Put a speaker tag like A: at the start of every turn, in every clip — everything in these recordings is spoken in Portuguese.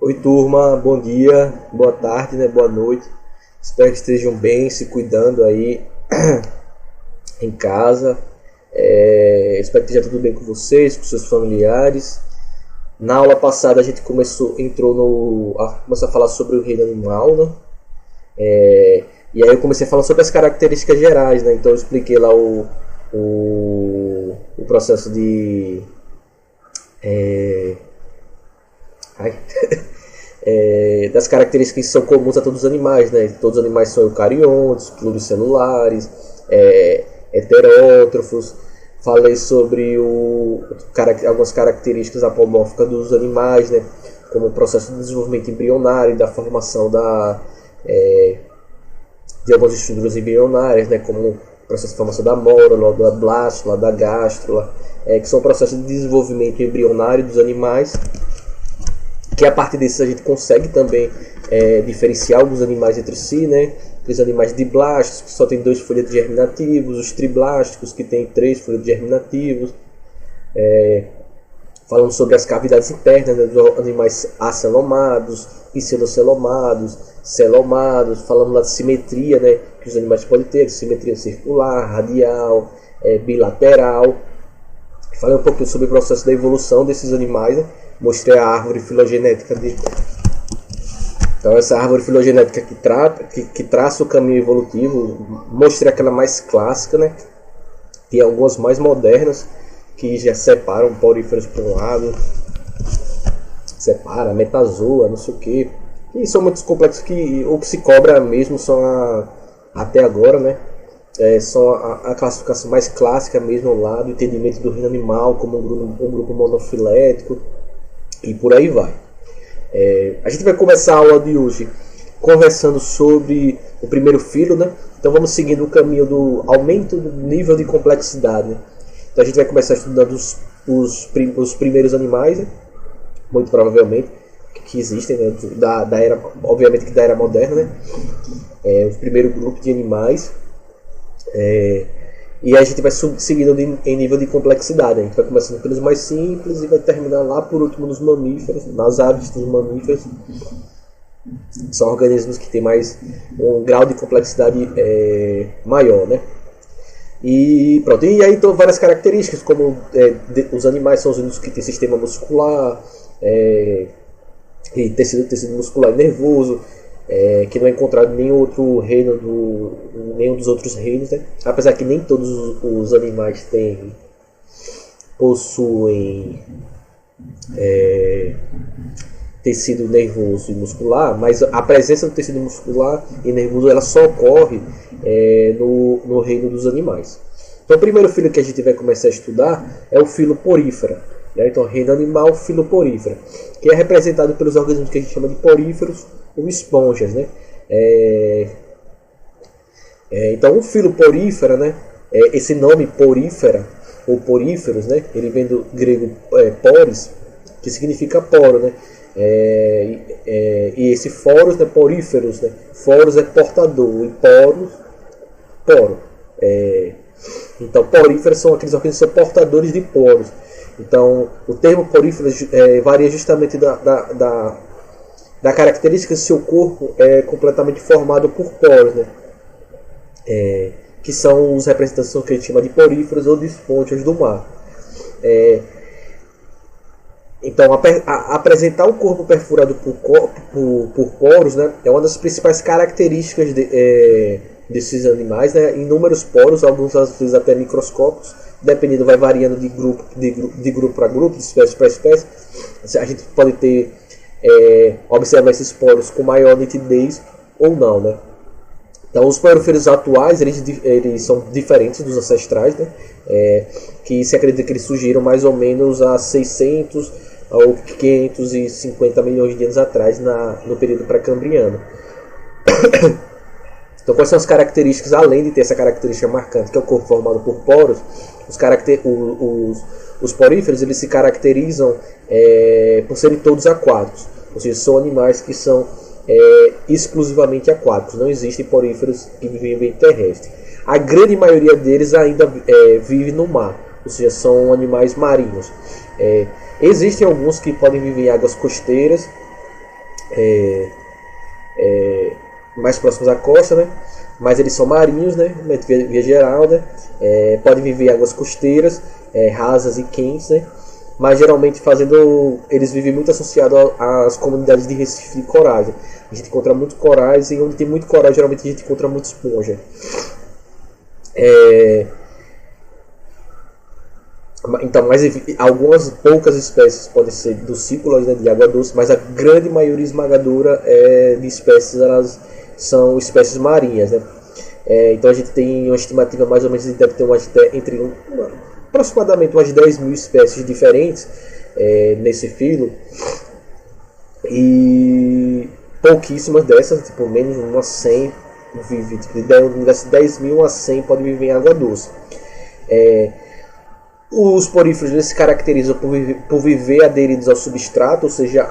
A: Oi turma, bom dia, boa tarde, né? Boa noite. Espero que estejam bem, se cuidando aí em casa. Espero que esteja tudo bem com vocês, com seus familiares. Na aula passada a gente começou a falar sobre o reino animal, né? E aí eu comecei a falar sobre as características gerais, né? Então eu expliquei lá o processo de Ai. Das características que são comuns a todos os animais, né? Todos os animais são eucariontes, pluricelulares, heterótrofos. Falei sobre algumas características apomórficas dos animais, né? Como o processo de desenvolvimento embrionário, da formação de algumas estruturas embrionárias, né? Como o processo de formação da mórula, da blástula, da gástrula, que são processos de desenvolvimento embrionário dos animais, que a partir disso a gente consegue também diferenciar alguns animais entre si, né? Os animais diblásticos, que só tem 2 folhetos germinativos, os triblásticos, que tem 3 folhetos germinativos. Falamos sobre as cavidades internas, né, dos animais acelomados, pseudocelomados, celomados. Falamos da simetria, né, que os animais podem ter, simetria circular, radial, bilateral. Falei um pouquinho sobre o processo da evolução desses animais, né? Mostrei a árvore filogenética dele. Então essa árvore filogenética que traça o caminho evolutivo. Mostrei aquela mais clássica, né? Tem algumas mais modernas que já separam poríferos por um lado, separa metazoa, não sei o que, e são muitos complexos que o que se cobra mesmo são até agora, né? São a classificação mais clássica mesmo lá do entendimento do reino animal como um grupo monofilético e por aí vai. A gente vai começar a aula de hoje conversando sobre o primeiro filo, né? Então vamos seguindo o caminho do aumento do nível de complexidade, né? Então a gente vai começar estudando os primeiros animais, né? Muito provavelmente que existem, né? da era, obviamente que da era moderna, né? O primeiro grupo de animais. E a gente vai seguindo em nível de complexidade, né? A gente vai começando pelos mais simples e vai terminar lá por último nos mamíferos, nas aves dos mamíferos. São organismos que têm um grau de complexidade maior, né? E pronto, e aí então várias características, como os animais são os únicos que têm sistema muscular, e tecido muscular e nervoso, que não é encontrado em nenhum outro reino nenhum dos outros reinos, né? Apesar que nem todos os animais possuem tecido nervoso e muscular, mas a presença do tecido muscular e nervoso ela só ocorre no reino dos animais. Então o primeiro filo que a gente vai começar a estudar é o filo porífera, né? Então reino animal, filo porífera, que é representado pelos organismos que a gente chama de poríferos ou esponjas, né? Então o filo porífera, né? Esse nome porífera ou poríferos, né? Ele vem do grego poris, que significa poro, né? E esse foros, né, poríferos, né? Foros é portador e poro. Então poríferos são aqueles organismos que são portadores de poros. Então o termo porífero varia justamente da característica de seu corpo completamente formado por poros, né? Que são os representantes que a gente chama de poríferos ou de esponjas do mar. Então, apresentar o corpo perfurado por poros, né, é uma das principais características desses animais, né? Inúmeros poros, alguns às vezes até microscópicos, dependendo, vai variando de grupo para grupo, de espécie para espécie. A gente pode ter observar esses poros com maior nitidez ou não, né? Então, os poríferos atuais eles são diferentes dos ancestrais, né? Que se acredita que eles surgiram mais ou menos há 600 ou 550 milhões de anos atrás, no período pré-cambriano. Então, quais são as características, além de ter essa característica marcante, que é o corpo formado por poros? Os poríferos eles se caracterizam por serem todos aquáticos, ou seja, são animais que são exclusivamente aquáticos. Não existem poríferos que vivem terrestre. A grande maioria deles ainda vive no mar, ou seja, são animais marinhos. Existem alguns que podem viver em águas costeiras, mais próximos à costa, né? Mas eles são marinhos, né? Via geral, né? Podem viver em águas costeiras, rasas e quentes, né? Mas geralmente eles vivem muito associados às comunidades de recife de corais. A gente encontra muito corais, e onde tem muito coral geralmente a gente encontra muito esponja. Então, mas algumas poucas espécies podem ser ducícolas, né, de água doce, mas a grande maioria esmagadora de espécies, elas são espécies marinhas, né? Então a gente tem uma estimativa mais ou menos de deve ter aproximadamente umas 10 mil espécies diferentes nesse filo, e pouquíssimas dessas, tipo menos umas 100 vivem, tipo, de 10 mil a 100 podem viver em água doce. Os poríferos eles se caracterizam por viver aderidos ao substrato, ou seja,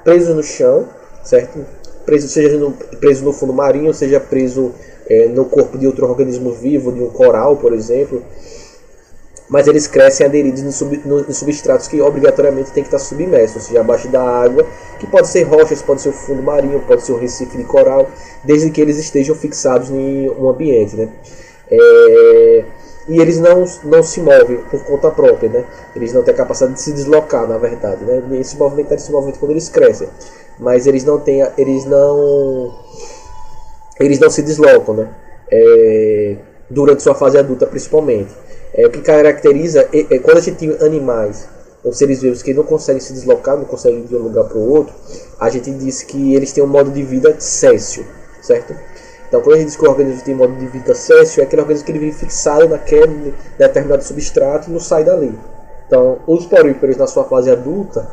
A: presos no chão, certo? Preso no fundo marinho, ou seja, preso no corpo de outro organismo vivo, de um coral, por exemplo. Mas eles crescem aderidos nos substratos que obrigatoriamente tem que estar submersos, ou seja, abaixo da água, que pode ser rochas, pode ser o fundo marinho, pode ser o recife de coral, desde que eles estejam fixados em um ambiente, né? E eles não se movem por conta própria, né? Eles não têm a capacidade de se deslocar, na verdade, né? Eles se movimentam quando eles crescem, mas eles não se deslocam, né? Durante sua fase adulta, principalmente. O que caracteriza quando a gente tem animais ou seres vivos que não conseguem se deslocar, não conseguem ir de um lugar para o outro, a gente diz que eles têm um modo de vida séssil, certo? Então, quando a gente diz que o organismo tem modo de vida séssil, é aquele organismo que ele vive fixado naquele determinado substrato e não sai dali. Então, os poríferos na sua fase adulta,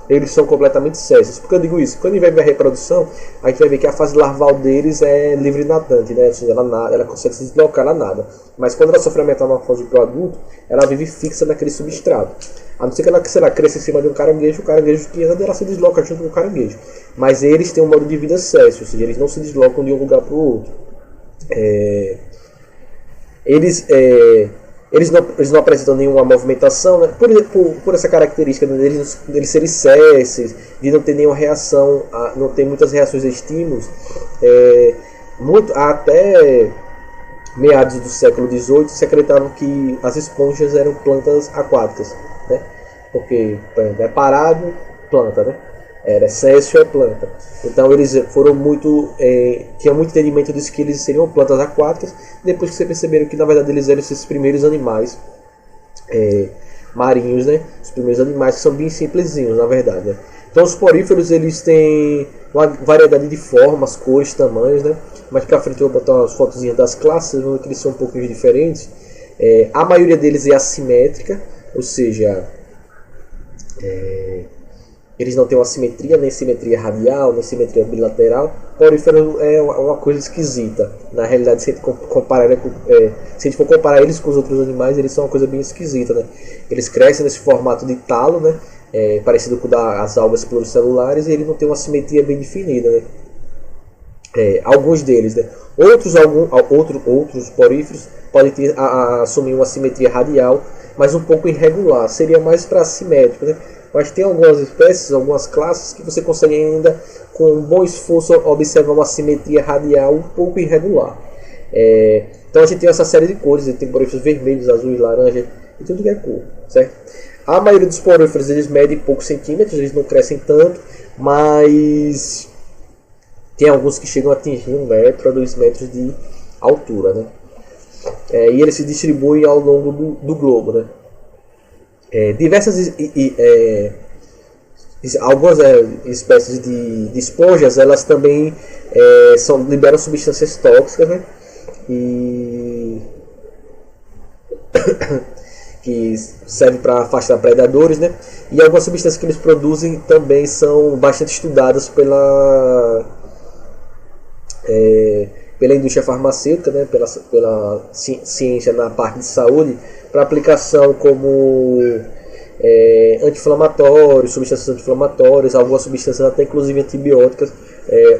A: eles são completamente sésseis. Por que eu digo isso? Quando a gente vai ver a reprodução, a gente vai ver que a fase larval deles é livre nadante, né? Ou seja, ela consegue se deslocar, ela nada. Mas quando ela sofre a metamorfose para o adulto, ela vive fixa naquele substrato. A não ser que ela, sei lá, cresça em cima de um caranguejo, o caranguejo que anda, ela se desloca junto com o caranguejo. Mas eles têm um modo de vida séssil, ou seja, eles não se deslocam de um lugar para o outro. Eles não apresentam nenhuma movimentação, né? Por essa característica deles serem sésseis, de não ter nenhuma reação, não ter muitas reações a estímulos. Até meados do século XVIII se acreditava que as esponjas eram plantas aquáticas, né? Porque é parado, planta, né? Era séssil, é planta. Então eles tinham muito entendimento disso, que eles seriam plantas aquáticas, depois que você perceberam que na verdade eles eram esses primeiros animais marinhos, né? Os primeiros animais que são bem simplesinhos, na verdade, né? Então os poríferos eles têm uma variedade de formas, cores, tamanhos, né? Mas pra frente eu vou botar umas fotozinhas das classes, vocês vão ver que eles são um pouquinho diferentes. A maioria deles é assimétrica, ou seja, eles não têm uma simetria, nem simetria radial, nem simetria bilateral. Porífero é uma coisa esquisita. Na realidade, se a gente for comparar eles com os outros animais, eles são uma coisa bem esquisita, né? Eles crescem nesse formato de talo, né? Parecido com as algas pluricelulares, e ele não tem uma simetria bem definida, né? Alguns deles, né? Outros poríferos podem assumir uma simetria radial, mas um pouco irregular. Seria mais para assimétrico, né? Mas tem algumas espécies, algumas classes que você consegue ainda, com um bom esforço, observar uma simetria radial um pouco irregular. Então a gente tem essa série de cores, tem poríferos vermelhos, azuis, laranja, e tudo que é cor, certo? A maioria dos poríferos eles medem poucos centímetros, eles não crescem tanto, mas tem alguns que chegam a atingir 1 metro a 2 metros de altura, né? E eles se distribuem ao longo do globo, né? Algumas espécies de esponjas, elas também liberam substâncias tóxicas, né? Que servem para afastar predadores, né? E algumas substâncias que eles produzem também são bastante estudadas pela indústria farmacêutica, né? pela ciência na parte de saúde, para aplicação como anti-inflamatórios, substâncias anti-inflamatórias, algumas substâncias até inclusive antibióticas,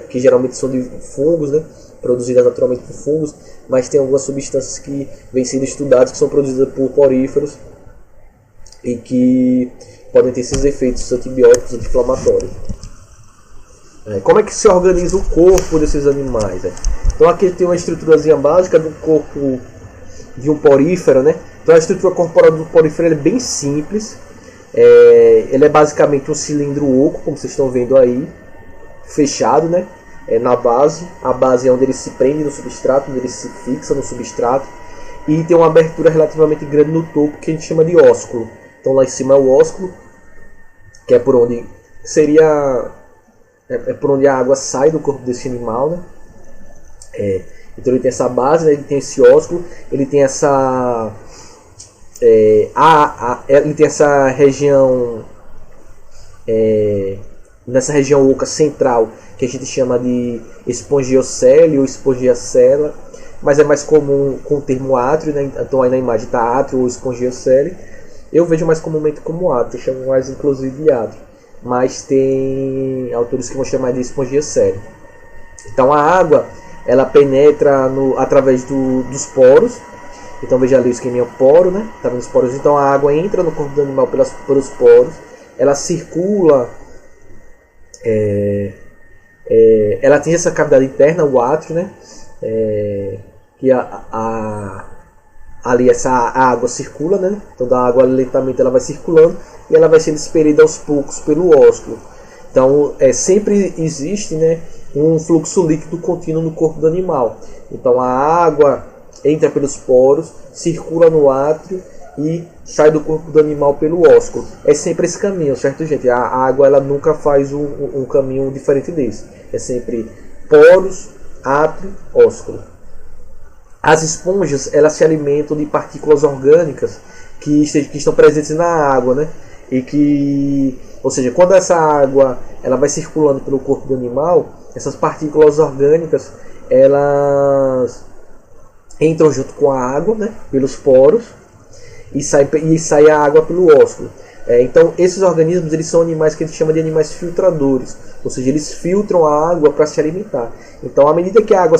A: que geralmente são de fungos, né? Produzidas naturalmente por fungos, mas tem algumas substâncias que vêm sendo estudadas, que são produzidas por poríferos e que podem ter esses efeitos antibióticos, anti-inflamatórios. Como é que se organiza o corpo desses animais? Então aqui tem uma estruturazinha básica do corpo de um porífero, né? Então a estrutura corporal do porífero é bem simples. Ele é basicamente um cilindro oco, como vocês estão vendo aí, fechado, né? Na base. A base é onde ele se prende no substrato, onde ele se fixa no substrato. E tem uma abertura relativamente grande no topo, que a gente chama de ósculo. Então lá em cima é o ósculo, que é por onde seria... É por onde a água sai do corpo desse animal, né? Então ele tem essa base, né? Ele tem esse ósculo, ele tem essa... ele tem essa região... nessa região oca central, que a gente chama de espongiocele ou espongiacela, mas é mais comum com o termo átrio, né? Então aí na imagem está átrio ou espongiocele. Eu vejo mais comumente como átrio, chamo mais inclusive de átrio, mas tem autores que vão chamar de espongiocele. Então a água, ela penetra através dos poros. Então veja ali o esqueminha poro, né? Tá vendo os poros? Então a água entra no corpo do animal pelos poros, ela circula, ela atinge essa cavidade interna, o átrio, né? Que ali a água circula, né? Então a água lentamente ela vai circulando e ela vai sendo expelida aos poucos pelo ósculo. Então sempre existe, né, um fluxo líquido contínuo no corpo do animal. Então a água entra pelos poros, circula no átrio e sai do corpo do animal pelo ósculo. É sempre esse caminho, certo, gente? A água ela nunca faz um caminho diferente desse. É sempre poros, átrio, ósculo. As esponjas, elas se alimentam de partículas orgânicas que estão presentes na água, né? Ou seja, quando essa água ela vai circulando pelo corpo do animal, essas partículas orgânicas elas entram junto com a água, né? Pelos poros e sai a água pelo ósculo. Então esses organismos eles são animais que a gente chama de animais filtradores, ou seja, eles filtram a água para se alimentar. Então à medida que a água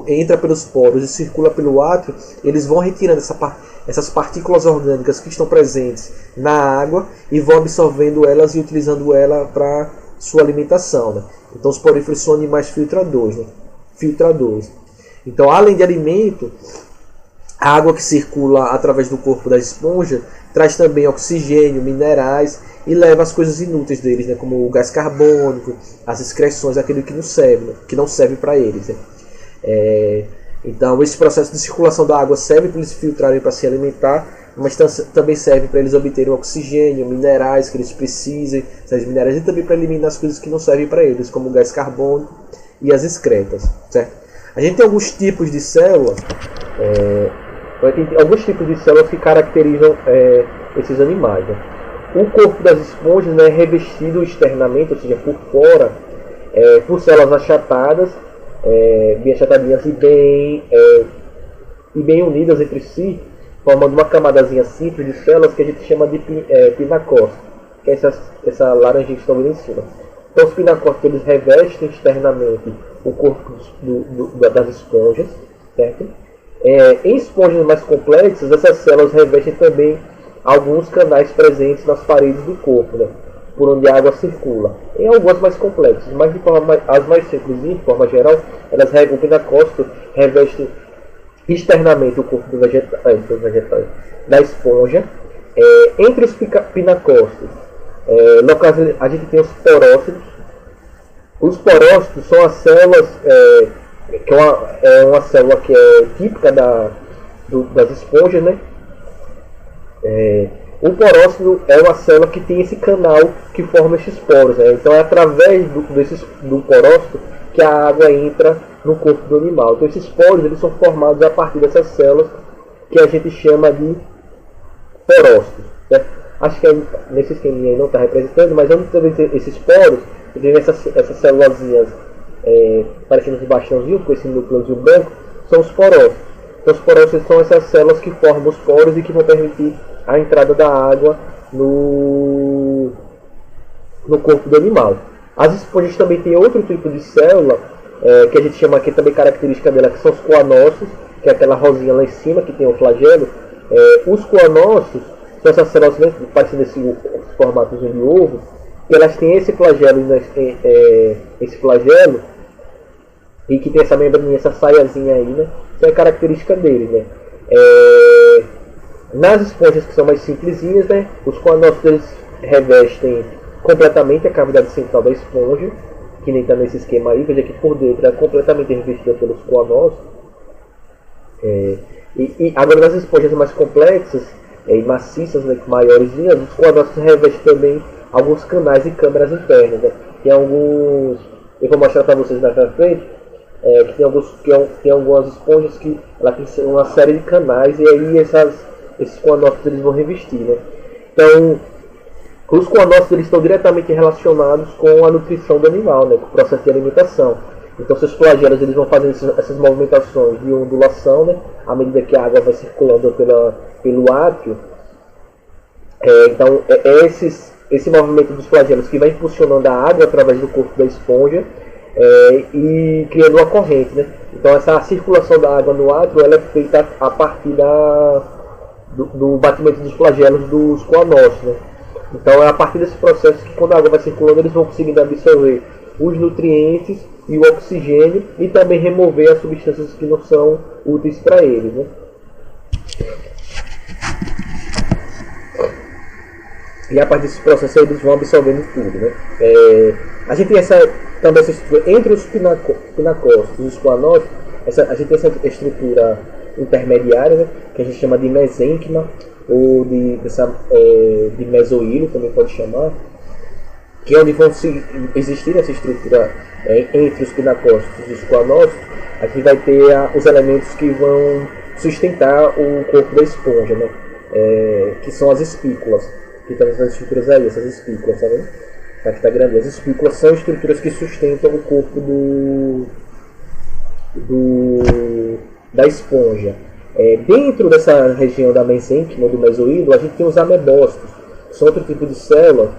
A: entra pelos poros e circula pelo átrio, eles vão retirando essas partículas orgânicas que estão presentes na água e vão absorvendo elas e utilizando ela para sua alimentação, né? Então os poríferos são animais filtradores, né? Então além de alimento, a água que circula através do corpo da esponja traz também oxigênio, minerais e leva as coisas inúteis deles, né, como o gás carbônico, as excreções, aquilo que não serve para eles. Né? Então esse processo de circulação da água serve para eles se filtrarem para se alimentar, mas também serve para eles obterem oxigênio, minerais que eles precisem, e também para eliminar as coisas que não servem para eles, como o gás carbônico e as excretas. Certo? A gente tem alguns tipos de células. Tem alguns tipos de células que caracterizam esses animais. Né? O corpo das esponjas, né, é revestido externamente, ou seja, por fora, por células achatadas, bem achatadinhas e bem unidas entre si, formando uma camadazinha simples de células que a gente chama de pinacócito, que é essa laranjinha que estão vendo em cima. Então os pinacócitos eles revestem externamente o corpo das esponjas, certo? Em esponjas mais complexas, essas células revestem também alguns canais presentes nas paredes do corpo, né, por onde a água circula. Em algumas mais complexas, mas as mais simples, de forma geral, o pinacócito reveste externamente o corpo do vegetal, da esponja. Entre os pinacócitos, a gente tem os porócitos. Os porócitos são as células... que é uma célula que é típica das esponjas, né? O porócito é uma célula que tem esse canal que forma esses poros, né? Então é através do porócito que a água entra no corpo do animal. Então esses poros eles são formados a partir dessas células que a gente chama de porócitos, né? Acho que nesse esqueminha aí não está representando, mas onde também tem esses poros, tem essas célulazinhas parecendo uns bastãozinhos com esse núcleozinho branco, são os porócitos. Então os porócitos são essas células que formam os poros e que vão permitir a entrada da água no corpo do animal. As esponjas também têm outro tipo de célula que a gente chama aqui também característica dela, que são os coanócitos, que é aquela rosinha lá em cima que tem o flagelo. Os coanócitos são essas células parecendo esse formato de ovo, que elas têm esse flagelo, né, esse flagelo, e que tem essa membraninha, essa saiazinha aí, né? Isso é característica deles, né? Nas esponjas que são mais simplesinhas, né? Os coanócitos revestem completamente a cavidade central da esponja, que nem está nesse esquema aí. Veja que por dentro é completamente revestida pelos coanócitos. E agora nas esponjas mais complexas e maciças, né, maiores, os coanócitos revestem também alguns canais e câmeras internas, né? Tem alguns, eu vou mostrar para vocês mais pra frente, que tem algumas esponjas que ela tem uma série de canais, e aí esses coanócitos eles vão revestir, né? Então, os coanócitos eles estão diretamente relacionados com a nutrição do animal, né, com o processo de alimentação. Então, seus flagelos eles vão fazendo essas movimentações de ondulação, né, à medida que a água vai circulando pelo átrio. Então, esse movimento dos flagelos que vai impulsionando a água através do corpo da esponja e criando uma corrente, né? Então, essa circulação da água no átrio ela é feita a partir do batimento dos flagelos dos coanócitos, né? Então, é a partir desse processo que, quando a água vai circulando, eles vão conseguindo absorver os nutrientes e o oxigênio e também remover as substâncias que não são úteis para eles, né? E a partir desse processo eles vão absorvendo tudo, né? A gente tem também essa estrutura entre os pinacócitos e os coanócitos. A gente tem essa estrutura intermediária, né, que a gente chama de mesênquima ou de mesoílio, também pode chamar, que é onde vão existir essa estrutura entre os pinacócitos e os coanócitos. Aqui vai ter os elementos que vão sustentar o corpo da esponja, né? Que são as espículas, que estão nessas estruturas aí, essas espículas, tá vendo? Aqui está grande. As espículas são estruturas que sustentam o corpo da esponja. Dentro dessa região da mesênquima, do mesoílio, a gente tem os amebócitos, que são outro tipo de célula,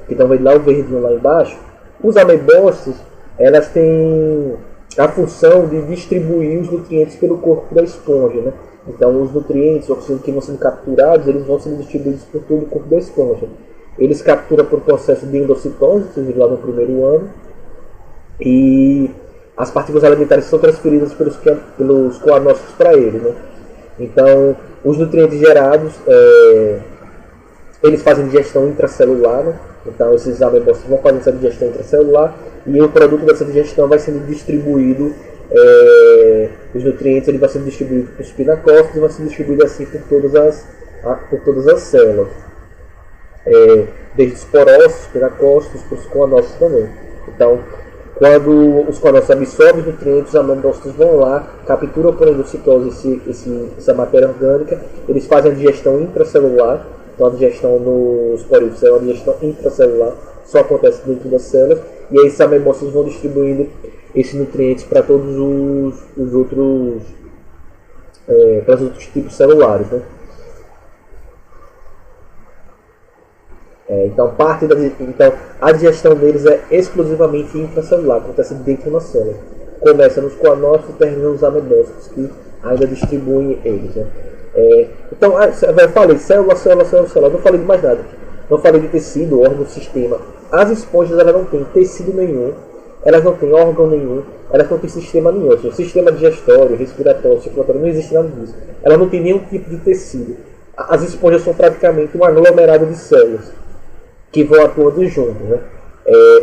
A: que estão vendo lá o verdinho lá embaixo. Os amebócitos, elas têm a função de distribuir os nutrientes pelo corpo da esponja, né? Então, os nutrientes, oxigênio que vão sendo capturados, eles vão sendo distribuídos por todo o corpo da esponja. Eles capturam por processo de endocitose, vocês viram lá no primeiro ano, e as partículas alimentares são transferidas pelos coanócitos para eles, né? Então, os nutrientes gerados, eles fazem digestão intracelular, né? Então, esses amebócitos vão fazer essa digestão intracelular e o produto dessa digestão vai sendo distribuído, os nutrientes ele vai sendo distribuído para os pinacócitos e vai sendo distribuído assim por todas as células. Desde os porócitos, pinacócitos, para os coanócitos também. Então, quando os coanócitos absorvem os nutrientes, os amebócitos vão lá, capturam por endocitose essa matéria orgânica, eles fazem a digestão intracelular. Então, a digestão nos poríferos é uma digestão intracelular, só acontece dentro das células, e aí esses amebócitos vão distribuindo esses nutrientes para todos os outros tipos celulares, né? Então, a digestão deles é exclusivamente intracelular, acontece dentro da célula. Começa nos coanócitos e termina nos amebócitos, que ainda distribuem eles, né? Então, eu falei célula, não falei de mais nada. Não falei de tecido, órgão, sistema. As esponjas elas não têm tecido nenhum, elas não têm órgão nenhum, elas não têm sistema nenhum. O sistema digestório, respiratório, circulatório, não existe nada disso. Elas não têm nenhum tipo de tecido. As esponjas são praticamente um aglomerado de células que vão atuando juntos, né?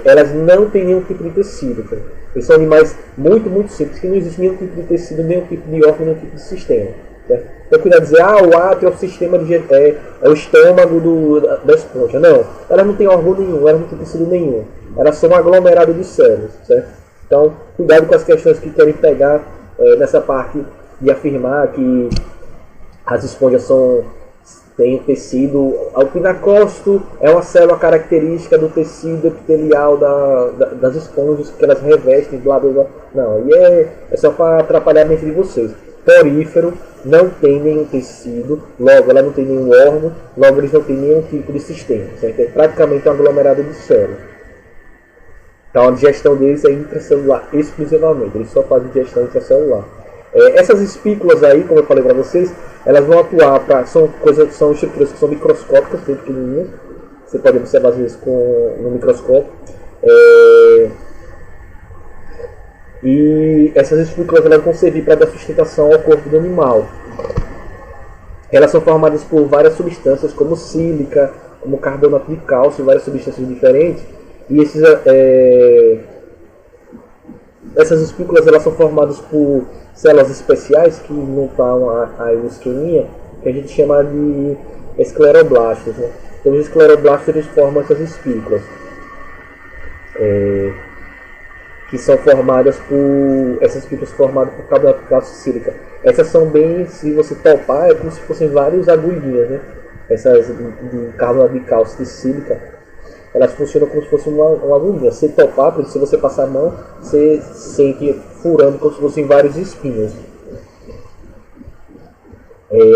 A: Elas não têm nenhum tipo de tecido, cara. Eles são animais muito, muito simples, que não existe nenhum tipo de tecido, nenhum tipo de órgão, nenhum tipo de sistema. Certo? Então, cuidado de dizer, o átrio é o sistema é o estômago da esponja. Não, elas não têm órgão nenhum, elas não têm tecido nenhum. Elas são um aglomerado de células, certo? Então, cuidado com as questões que querem pegar nessa parte de afirmar que as esponjas têm tecido. O pinacócito é uma célula característica do tecido epitelial das esponjas que elas revestem, blá blá blá. Não, e é só para atrapalhar a mente de vocês. Porífero não tem nenhum tecido, logo ela não tem nenhum órgão, logo eles não têm nenhum tipo de sistema, certo? É praticamente um aglomerado de células. Então a digestão deles é intracelular exclusivamente, eles só fazem digestão intracelular. Essas espículas aí, como eu falei para vocês, elas vão atuar são estruturas que são microscópicas, bem pequenininhas, você pode observar às vezes no microscópio. E essas espículas elas vão servir para dar sustentação ao corpo do animal. Elas são formadas por várias substâncias, como sílica, como carbonato de cálcio, várias substâncias diferentes. E essas espículas elas são formadas por células especiais que não estão aí no esqueminha, que a gente chama de escleroblastos, né? Então os escleroblastos eles formam essas espículas, que são formadas por essas espículas formadas por carbonato de cálcio e sílica. Essas são bem, se você topar, é como se fossem várias agulhinhas, né? Essas de carbonato de cálcio e sílica, elas funcionam como se fosse uma agulhinha. Se topar, se você passar a mão, você sente furando como se fossem vários espinhos.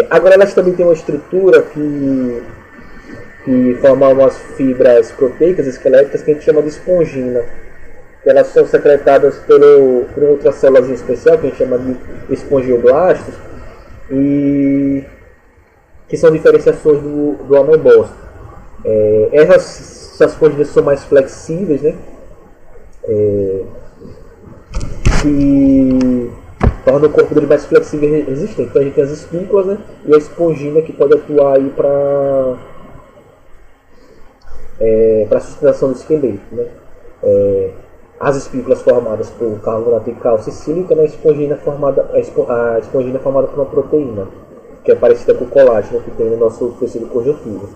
A: Agora elas também têm uma estrutura que forma umas fibras proteicas esqueléticas que a gente chama de espongina. Elas são secretadas por outra célula especial que a gente chama de espongioblastos, e que são diferenciações do amebócito. Essas esponginas são mais flexíveis, né? Que torna o corpo dele mais flexível e resistente. Então a gente tem as espículas, né? E a espongina que pode atuar aí para a sustentação do esqueleto, né? As espículas formadas por carbonato de cálcio e sílica, né? A espongina formada por uma proteína, que é parecida com o colágeno que tem no nosso tecido conjuntivo.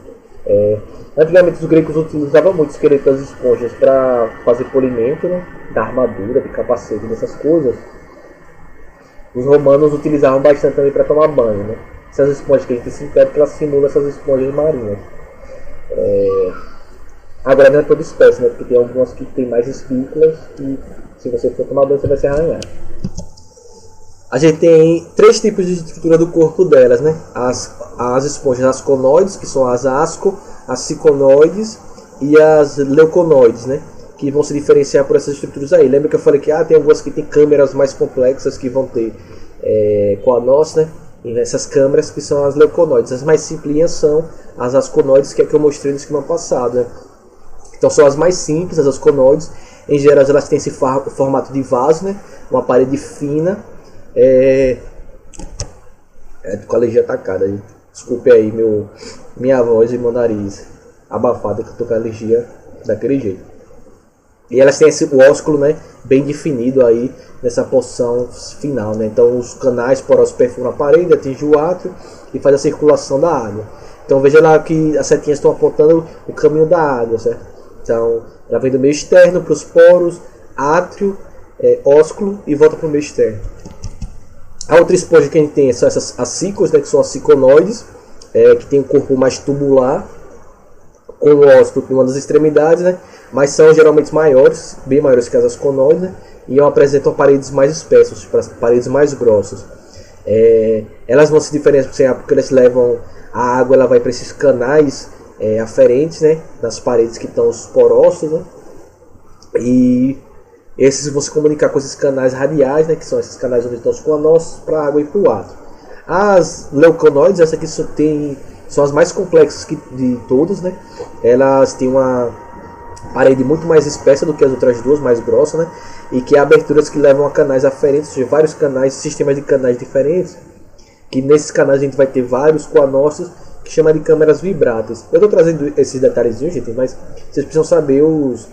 A: Antigamente os gregos utilizavam muito o esqueleto das esponjas para fazer polimento, né? Da armadura, de capacete, dessas coisas. Os romanos utilizavam bastante também para tomar banho, né? Essas esponjas que a gente sintética, elas simulam essas esponjas marinhas. Agora não é toda espécie, né? Porque tem algumas que tem mais espículas e se você for tomar banho você vai se arranhar. A gente tem 3 tipos de estrutura do corpo delas, né? As esponjas asconoides, que são as asco, as ciconoides e as leuconoides, né? Que vão se diferenciar por essas estruturas aí. Lembra que eu falei que tem algumas que tem câmeras mais complexas que vão ter com a nossa, né? E essas câmeras que são as leuconoides. As mais simplinhas são as asconoides, que é que eu mostrei no esquema passado, né? Então são as mais simples, as asconoides. Em geral elas têm esse formato de vaso, né? Uma parede fina. Com a alergia atacada. Desculpe aí minha voz e meu nariz abafada, que eu tô com a alergia daquele jeito. E elas têm o ósculo, né, bem definido aí nessa porção final, né? Então os canais porosos perfuram a parede, atingem o átrio e faz a circulação da água. Então veja lá que as setinhas estão apontando o caminho da água, certo? Então ela vem do meio externo para os poros, átrio, ósculo e volta para o meio externo. A outra esponja que a gente tem são essas acículas, né, que são as ciconoides, que tem um corpo mais tubular, com o ósculo em uma das extremidades, né, mas são geralmente maiores, bem maiores que as asconoides, né, e apresentam paredes mais espessas, paredes mais grossas. Elas vão se diferenciar porque elas levam a água, ela vai para esses canais aferentes, né, nas paredes que estão os porócitos, né, e esses vão se comunicar com esses canais radiais, né, que são esses canais onde estão os coanócitos para a água e para o átrio. As leuconoides, essas aqui são as mais complexas de todas, né? Elas têm uma parede muito mais espessa do que as outras duas, mais grossa, né? E que há aberturas que levam a canais aferentes, ou seja, vários canais, sistemas de canais diferentes, que nesses canais a gente vai ter vários coanócitos, que chama de câmeras vibratas. Eu estou trazendo esses detalhezinhos, gente, mas vocês precisam saber os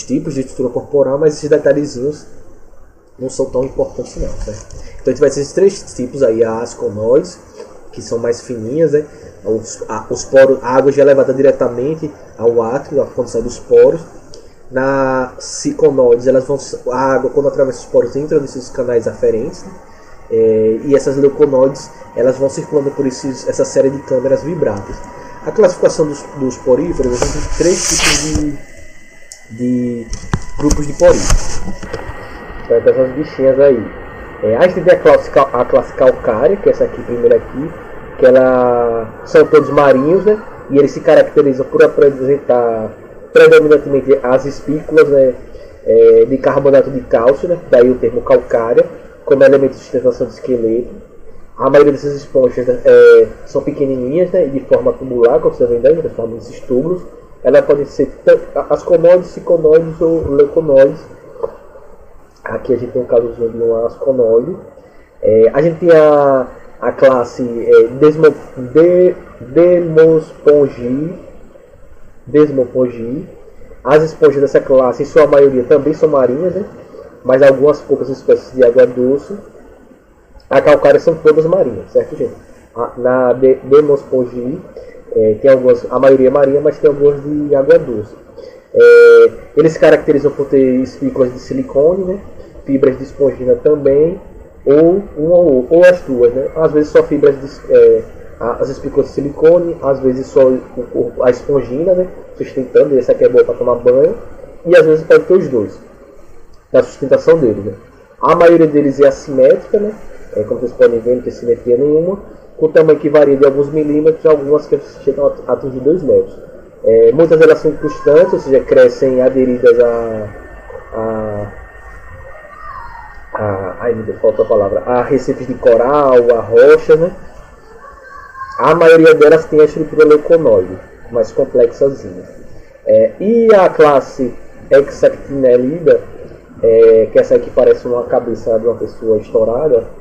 A: tipos de estrutura corporal, mas esses detalhezinhos não são tão importantes não, certo? Então a gente vai ter esses 3 tipos aí, as asconoides, que são mais fininhas, né? Os poros, a água já é levada diretamente ao átrio, quando sai dos poros. Na ciconoides, a água quando atravessa os poros entra nesses canais aferentes, né? E essas leuconoides, elas vão circulando por essa série de câmeras vibratas. A classificação dos poríferos, a gente tem 3 tipos de grupos de poríferos. Então, essas bichinhas aí. A gente tem a classe calcária, que é essa aqui, primeira aqui, que ela são todos marinhos, né? E eles se caracterizam por apresentar predominantemente as espículas, né, de carbonato de cálcio, né? Daí o termo calcária, como elemento de sustentação do esqueleto. A maioria dessas esponjas são pequenininhas, né, de forma tubular, como você vê daí, transformam esses tubos. Elas podem ser asconoides, ciconoides ou leuconoides. Aqui a gente tem um casozinho de um asconoide. A gente tem a classe Desmopongi. As esponjas dessa classe, em sua maioria, também são marinhas, né? Mas algumas poucas espécies de água doce. A calcária são todas marinhas, certo, gente? Na Demospongi tem algumas, a maioria é marinha, mas tem algumas de água doce. Eles se caracterizam por ter espículas de silicone, né? Fibras de espongina também, ou as duas, né? Às vezes só fibras as espículas de silicone, às vezes só a espongina, né? Sustentando, essa aqui é boa para tomar banho, e às vezes pode ter os dois, na sustentação deles, né? A maioria deles é assimétrica, né? Como vocês podem ver, não tem simetria nenhuma, com tamanho que varia de alguns milímetros, algumas que chegam a atingir 2 metros. Muitas delas são constantes, ou seja, crescem aderidas falta a palavra, a recifes de coral, a rochas, né? A maioria delas tem a estrutura leuconoide, mais complexazinha. E a classe Hexactinellida, que essa aqui parece uma cabeça de uma pessoa estourada,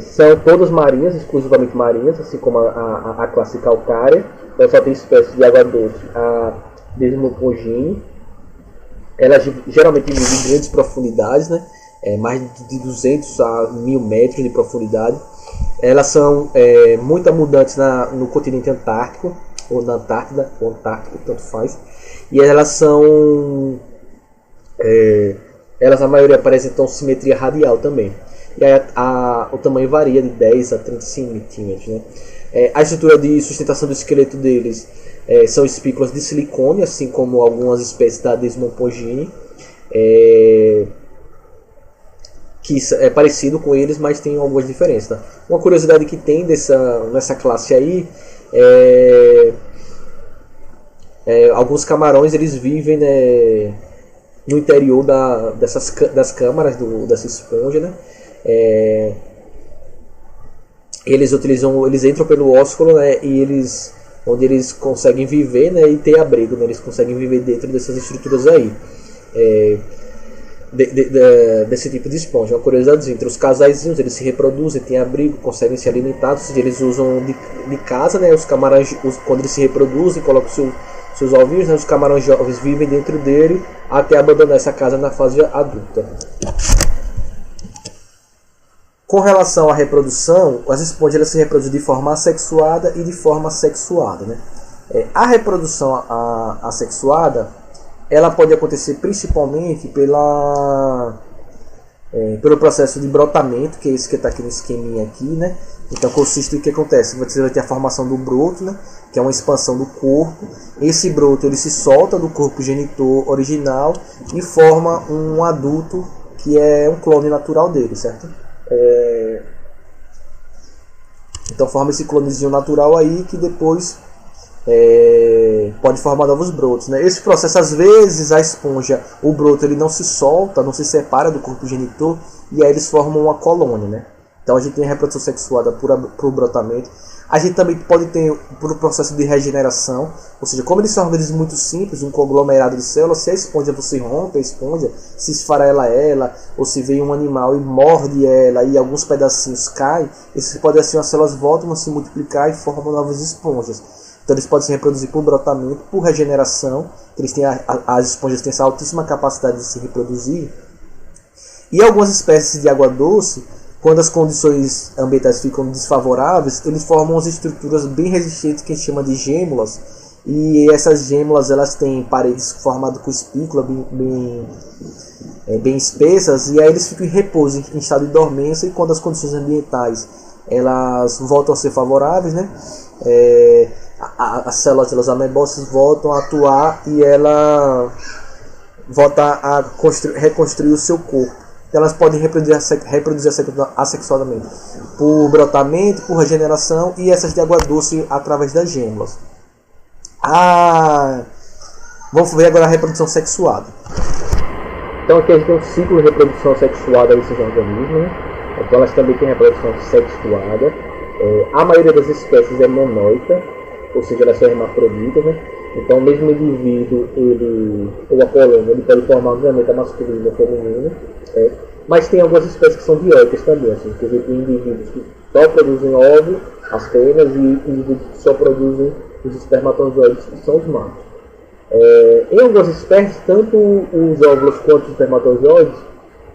A: são todas marinhas, exclusivamente marinhas, assim como a classe calcária. Então só tem espécies de água doce, a Desmopogine. Elas geralmente vivem em grandes profundidades, né? Mais de 200 a 1000 metros de profundidade. Elas são muito abundantes no continente antártico, ou na Antártida, ou Antártico, tanto faz. E elas são... elas, a maioria, apresentam simetria radial também. E aí o tamanho varia de 10 a 30 centímetros, né? A estrutura de sustentação do esqueleto deles são espículas de silicone, assim como algumas espécies da Desmopogine, que é parecido com eles, mas tem algumas diferenças. Tá? Uma curiosidade que tem nessa classe aí alguns camarões eles vivem, né, no interior das câmaras dessa esponja, né? Eles entram pelo ósculo, né, onde eles conseguem viver, né, e ter abrigo, né, eles conseguem viver dentro dessas estruturas aí, desse tipo de esponja. Uma curiosidade, entre os casaizinhos eles se reproduzem, têm abrigo, conseguem se alimentar, ou seja, eles usam de casa, né, os camarões, quando eles se reproduzem, colocam seus ovinhos, né, os camarões jovens vivem dentro dele até abandonar essa casa na fase adulta. Com relação à reprodução, as esponjas elas se reproduzem de forma assexuada e de forma sexuada, né? A reprodução assexuada ela pode acontecer principalmente pelo processo de brotamento, que é esse que está aqui no esqueminha aqui, né? Então consiste em que acontece, você vai ter a formação do broto, né? Que é uma expansão do corpo. Esse broto ele se solta do corpo genitor original e forma um adulto que é um clone natural dele, certo? Então forma esse clonezinho natural aí que depois pode formar novos brotos, né? Esse processo, às vezes a esponja, o broto ele não se solta, não se separa do corpo genitor e aí eles formam uma colônia, né? Então a gente tem a reprodução sexuada por brotamento. A gente também pode ter por processo de regeneração, ou seja, como eles são organismos muito simples, um conglomerado de células, se a esponja você rompe a esponja, se esfarela ela, ou se vem um animal e morde ela e alguns pedacinhos caem, esses pedacinhos as células voltam a se multiplicar e formam novas esponjas. Então eles podem se reproduzir por brotamento, por regeneração, eles têm as esponjas têm essa altíssima capacidade de se reproduzir. E algumas espécies de água doce, quando as condições ambientais ficam desfavoráveis, eles formam as estruturas bem resistentes que a gente chama de gêmulas. E essas gêmulas elas têm paredes formadas com espícula bem espessas, e aí eles ficam em repouso, em estado de dormência, e quando as condições ambientais elas voltam a ser favoráveis, né? As células amebócitas voltam a atuar e ela volta a reconstruir o seu corpo. Então elas podem reproduzir assexuadamente por brotamento, por regeneração, e essas de água doce através das gêmulas. Vamos ver agora a reprodução sexuada. Então aqui a gente tem um ciclo de reprodução sexuada desses organismos, né? Então elas também têm reprodução sexuada. A maioria das espécies é monóica, ou seja, elas são hermafroditas, né? Então, mesmo o indivíduo, ou a colônia, ele pode formar um gameta masculino ou feminino. Mas tem algumas espécies que são dioicas também, assim, quer dizer, tem indivíduos que só produzem óvulo, as fêmeas, e indivíduos que só produzem os espermatozoides, que são os machos. Em algumas espécies, tanto os óvulos quanto os espermatozoides,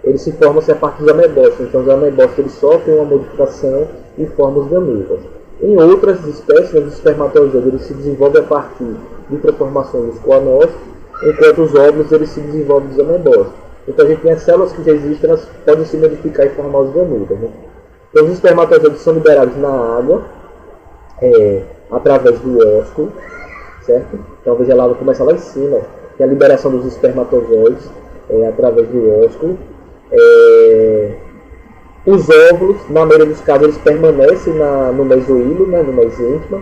A: eles se formam a partir dos amebócitos. Então, os amebócitos eles sofrem uma modificação e formam os gametas. Em outras espécies, os espermatozoides eles se desenvolvem a partir de transformações dos coanócitos, enquanto os óvulos eles se desenvolvem dos amebócitos. Então, a gente tem as células que já existem, elas podem se modificar e formar os gametas, né? Então, os espermatozoides são liberados na água, através do ósculo, certo? Então, veja lá, começa lá em cima, que é a liberação dos espermatozoides através do ósculo. Os óvulos, na maioria dos casos, eles permanecem no mesoílo, né, no mesênquima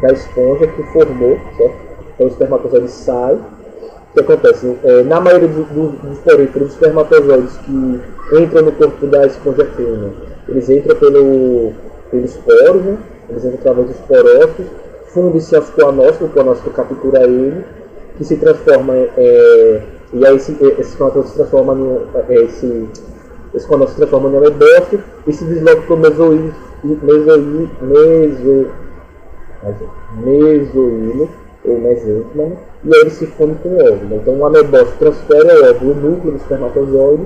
A: da esponja que formou, certo? Então, o espermatozoide sai. O que acontece? Na maioria dos poríferos, os espermatozoides que entram no corpo da esponja fêmea, eles entram pelos poros, né? Eles entram através dos porócitos, fundem-se aos coanócitos, o coanócito captura ele, que se transforma e aí esse coanócito se transforma esse coanócito se transforma em amebócito e se desloca para o mesoílo ou mesênquima, né? E aí ele se funde com o óvulo. Então o amebócito transfere ao óvulo o núcleo do espermatozoide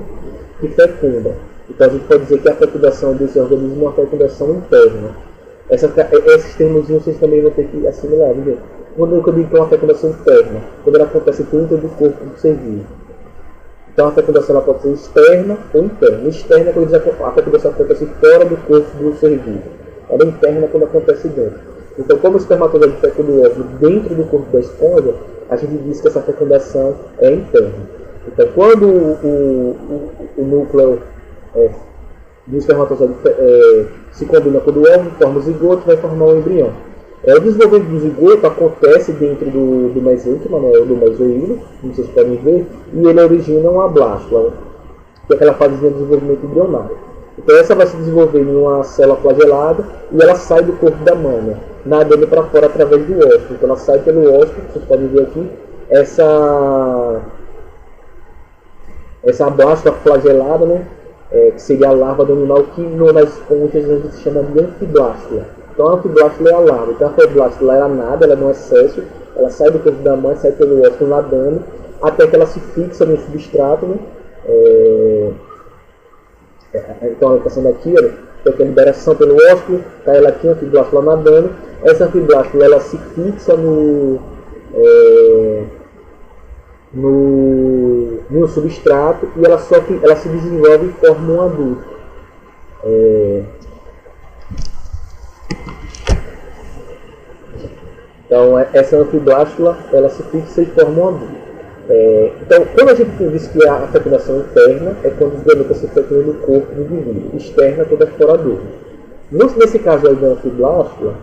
A: que fecunda. Então a gente pode dizer que a fecundação desse organismo é uma fecundação interna. Esses termos vocês também vão ter que assimilar, viu? Quando eu digo que é uma fecundação interna, quando ela acontece dentro do corpo do ser vivo. Então a fecundação ela pode ser externa ou interna. Externa é quando a fecundação acontece fora do corpo do ser vivo. Ela é interna quando acontece dentro. Então, como o espermatozoide fecunda o óvulo dentro do corpo da esponja, a gente diz que essa fecundação é interna. Então, quando o núcleo do espermatozoide se combina com o do óvulo, forma o zigoto, vai formar um embrião. O desenvolvimento do zigoto acontece dentro do mesênquima, né, do mesoílo, como vocês podem ver, e ele origina uma blástula, que é aquela fase de desenvolvimento embrionário. Então essa vai se desenvolver em uma célula flagelada e ela sai do corpo da mãe, né, nadando para fora através do ósculo. Então ela sai pelo ósculo, vocês podem ver aqui, essa blástula flagelada, né, que seria a larva do animal, que nas esponjas a gente chama de anfiblástula. Então a anfiblástula é a larva. Então a anfiblástula ela nada, ela não é excesso, ela sai do corpo da mãe, sai pelo ósculo nadando, até que ela se fixa no substrato, né? Então ela está passando aqui, olha, tem a liberação pelo ósculo, cai ela aqui, a anfiblástula nadando. Essa anfiblástula ela se fixa no substrato e ela se desenvolve e forma um adulto. Então essa anfiblástula ela se fixa e forma um adulto. Então, quando a gente diz que a fecundação interna é quando os gametas se fecundam no corpo do indivíduo, externa quando é fora dele. Nesse caso aí da anfiblástula,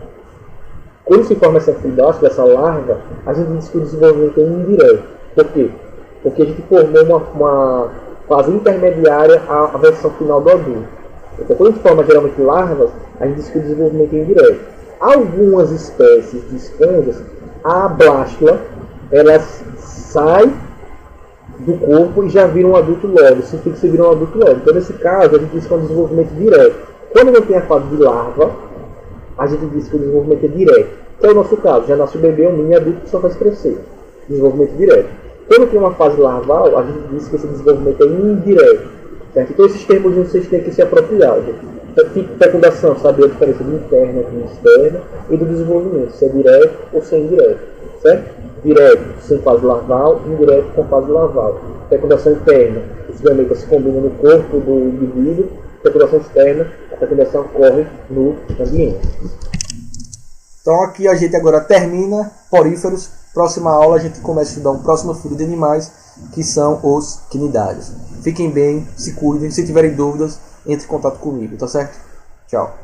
A: quando se forma essa anfiblástula, essa larva, a gente diz que o desenvolvimento é indireto. Por quê? Porque a gente formou uma fase intermediária à versão final do adulto. Então, quando a gente forma geralmente larvas, a gente diz que o desenvolvimento é indireto. Algumas espécies de esponjas, a blástula, ela sai do corpo e já vira um adulto logo, se fixa e vira um adulto logo. Então, nesse caso, a gente diz que é um desenvolvimento direto. Quando não tem a fase de larva, a gente diz que o desenvolvimento é direto. Que é o nosso caso, já nasce o bebê, um mini adulto que só faz crescer. Desenvolvimento direto. Quando tem uma fase larval, a gente diz que esse desenvolvimento é indireto. Certo? Então, esses termos vocês têm que se apropriar. Fecundação, saber a diferença de interna e externa, e do desenvolvimento, se é direto ou se é indireto. Certo? Direto, sem fase larval, indireto com fase larval. Fecundação interna, os gametas se combinam no corpo do indivíduo. Fecundação externa, a fecundação ocorre no ambiente. Então aqui a gente agora termina poríferos. Próxima aula a gente começa a estudar um próximo filho de animais, que são os quinidários. Fiquem bem, se cuidem, se tiverem dúvidas, entre em contato comigo, tá certo? Tchau.